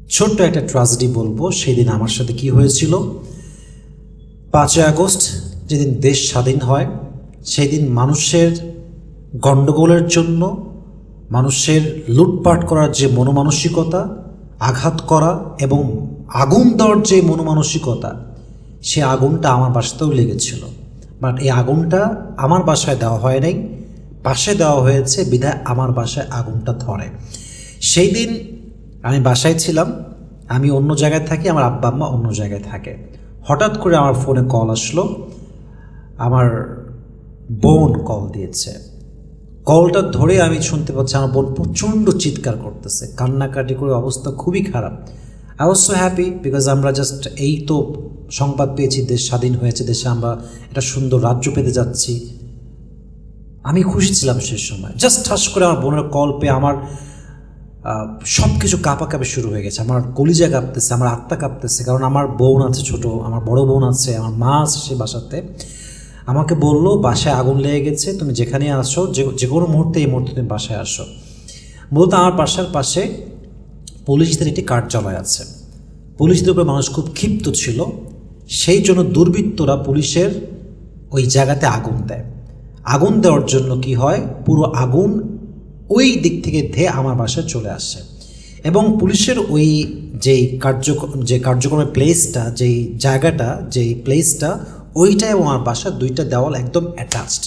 ছোট্ট একটা ট্র্যাজেডি বলবো। সেদিন আমার সাথে কি হয়েছিল। 5ই আগস্ট যেদিন দেশ স্বাধীন হয়, সেই দিন মানুষের গণ্ডগোলের জন্য, মানুষের লুটপাট করার যে মনোমানসিকতা, আঘাত করা এবং আগুন দেওয়ার যে মনোমানসিকতা, সে আগুনটা আমার বাসাতেও লেগেছিল। বাট এই আগুনটা আমার বাসায় দেওয়া হয় নাই, পাশে দেওয়া হয়েছে বিধায় আমার বাসায় আগুনটা ধরে। সেই দিন আমি বাসায় ছিলাম, আমি অন্য জায়গায় থাকি, আমার আব্বা আম্মা অন্য জায়গায় থাকে। হঠাৎ করে আমার ফোনে কল আসলো, আমার বোন কল দিয়েছে। কলটা ধরে আমি শুনতে পাচ্ছি আমার বোন প্রচণ্ড চিৎকার করতেছে, কান্নাকাটি করে, অবস্থা খুবই খারাপ। I was so happy because আমরা জাস্ট এই তো সংবাদ পেয়েছি, দেশ স্বাধীন হয়েছে, দেশে আমরা একটা সুন্দর রাজ্য পেতে যাচ্ছি। আমি খুশি ছিলাম সেই সময়। জাস্ট ঠাস করে আমার বোনের কল পেয়ে আমার সব কিছু কাঁপাকাঁপি শুরু হয়ে গেছে। আমার কলিজা কাঁপতেছে, আমার আত্মা কাঁপতেছে, কারণ আমার বোন আছে ছোট, আমার বড় বোন আছে, আমার মা আছে সে বাসাতে। আমাকে বললো বাসায় আগুন লেগে গেছে, তুমি যেখানে আসো, যে কোনো মুহূর্তে, এই মুহূর্তে তুমি বাসায় আসো। মূলত আমার বাসার পাশে পুলিশদের একটি কার্যালয় আছে। পুলিশদের উপরে মানুষ খুব ক্ষিপ্ত ছিল, সেই জন্য দুর্বৃত্তরা পুলিশের ওই জায়গাতে আগুন দেয়। আগুন দেওয়ার জন্য কি হয়, পুরো আগুন ওই দিক থেকে ধেয়ে আমার বাসায় চলে আসে। এবং পুলিশের ওই যে কার্যক্রমের প্লেসটা, যেই জায়গাটা, যেই প্লেসটা, ওইটা এবং আমার বাসার দুইটা দেওয়াল একদম অ্যাটাচড।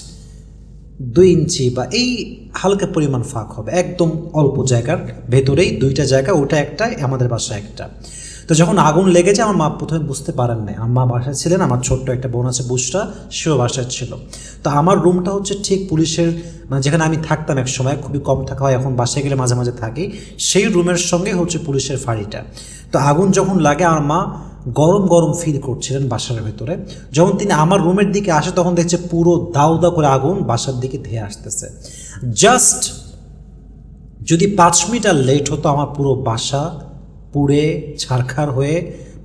2 ইঞ্চি বা এই হালকা পরিমাণ ফাঁক হবে, একদম অল্প জায়গার ভেতরেই দুইটা জায়গা, ওটা একটা, আমাদের বাসা একটা। তো যখন আগুন লেগে যায়, আমার মা প্রথমে বুঝতে পারেন নাই। আমার মা বাসায় ছিলেন, আমার ছোট্ট একটা বোন আছে বুসরা, সেও বাসায় ছিল। তো আমার রুমটা হচ্ছে ঠিক পুলিশের, মানে যেখানে আমি থাকতাম এক সময়, খুবই কম থাকা হয়, এখন বাসায় গেলে মাঝে মাঝে থাকি, সেই রুমের সঙ্গে হচ্ছে পুলিশের ফাঁড়িটা। তো আগুন যখন লাগে, আমার মা গরম গরম ফিল করছিলেন বাসার ভেতরে। যখন তিনি আমার রুমের দিকে আসে, তখন দেখছে পুরো দাউ দাউ করে আগুন বাসার দিকে ধেয়ে আসতেছে। জাস্ট যদি 5 মিনিট আর লেট হতো, আমার পুরো বাসা পুড়ে ছারখার হয়ে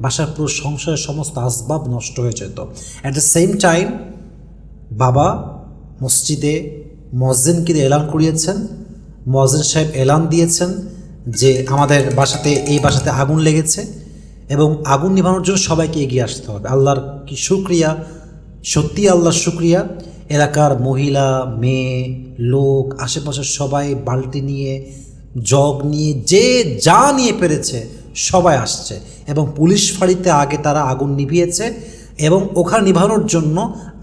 বাসার পুরো সংসারের সমস্ত আসবাব নষ্ট হয়ে যেত। অ্যাট দ্য সেম টাইম বাবা মসজিদে মুয়াজ্জিনকে এলান করিয়েছেন। মুয়াজ্জিন সাহেব এলান দিয়েছেন যে আমাদের বাসাতে, এই বাসাতে আগুন লেগেছে এবং আগুন নিভানোর জন্য সবাইকে এগিয়ে আসতে হবে। আল্লাহর কি শুকরিয়া, সত্যি আল্লাহর শুকরিয়া। এলাকার মহিলা, মেয়ে, লোক, আশেপাশের সবাই বালতি নিয়ে, জগ নিয়ে, যে যা নিয়ে পেরেছে সবাই আসছে এবং পুলিশ ফাঁড়িতে আগে তারা আগুন নিভিয়েছে এবং ওখানে নিভানোর জন্য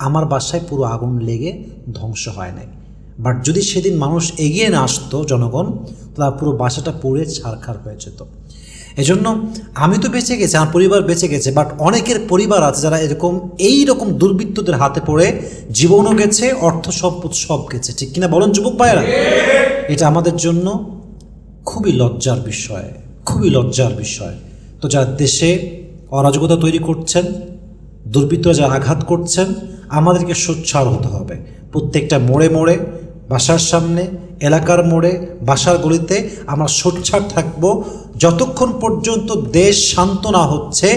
আমার বাসায় পুরো আগুন লেগে ধ্বংস হয় নাই। বাট যদি সেদিন মানুষ এগিয়ে না আসতো, জনগণ, তারা পুরো বাসাটা পুড়ে ছারখার হয়ে যেত। এজন্য আমি তো বেঁচে গেছি, আমার পরিবার বেঁচে গেছে, বাট অনেকের পরিবার আছে যারা এইরকম দুর্বৃত্তদের হাতে পড়ে জীবনও গেছে, অর্থ সম্পদ সব গেছে। ঠিক কিনা বলেন যুবক ভাইয়েরা? এটা আমাদের জন্য খুবই লজ্জার বিষয়, খুবই লজ্জার বিষয়। তো যারা দেশে অরাজকতা তৈরি করছেন, দুর্বৃত্তরা যারা আঘাত করছেন, আমাদেরকে সোচ্চার হতে হবে। প্রত্যেকটা মোড়ে মোড়ে, বাসার সামনে, এলাকার মোড়ে, বাসার গলিতে আমরা সোচ্চার থাকব যতক্ষণ পর্যন্ত দেশ শান্ত না হচ্ছে।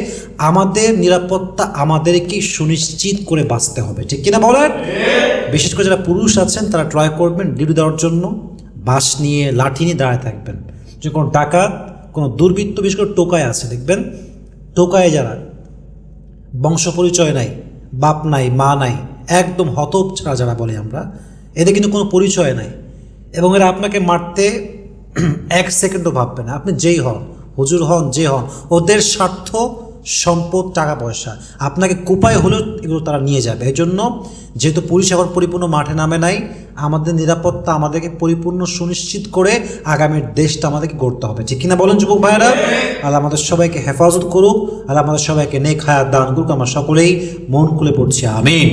আমাদের নিরাপত্তা আমাদেরকেই সুনিশ্চিত করে বাঁচতে হবে। ঠিক কিনা বলেন? বিশেষ করে যারা পুরুষ আছেন, তারা ট্রাই করবেন ডিউটি দেওয়ার জন্য বাঁশ নিয়ে, লাঠি নিয়ে দাঁড়ায় থাকবেন। যে কোনো ডাকাত, কোনো দুর্বৃত্ত, বিশেষ করে টোকায় আছে, দেখবেন টোকায় যারা বংশ পরিচয় নাই, বাপ নাই, মা নাই, একদম হতপ ছাড়া যারা বলে আমরা, এদের কিন্তু কোনো পরিচয় নাই এবং এরা আপনাকে মারতে 1 সেকেন্ডও ভাববে না। আপনি যেই হন, হুজুর হন, যে হন, ওদের স্বার্থ, সম্পদ, টাকা পয়সা, আপনাকে কোপায় হলেও এগুলো তারা নিয়ে যাবে। এই জন্য যেহেতু পুলিশ এখন পরিপূর্ণ মাঠে নামে নাই, আমাদের নিরাপত্তা আমাদেরকে পরিপূর্ণ সুনিশ্চিত করে আগামীর দেশটা আমাদেরকে গড়তে হবে। ঠিক কিনা বলেন যুবক ভাইয়েরা? আল্লাহ আমাদের সবাইকে হেফাজত করুক, আল্লাহ আমাদের সবাইকে নেক হায়াত দান করুক। আমরা সকলেই মন খুলে পড়ছি আমিন।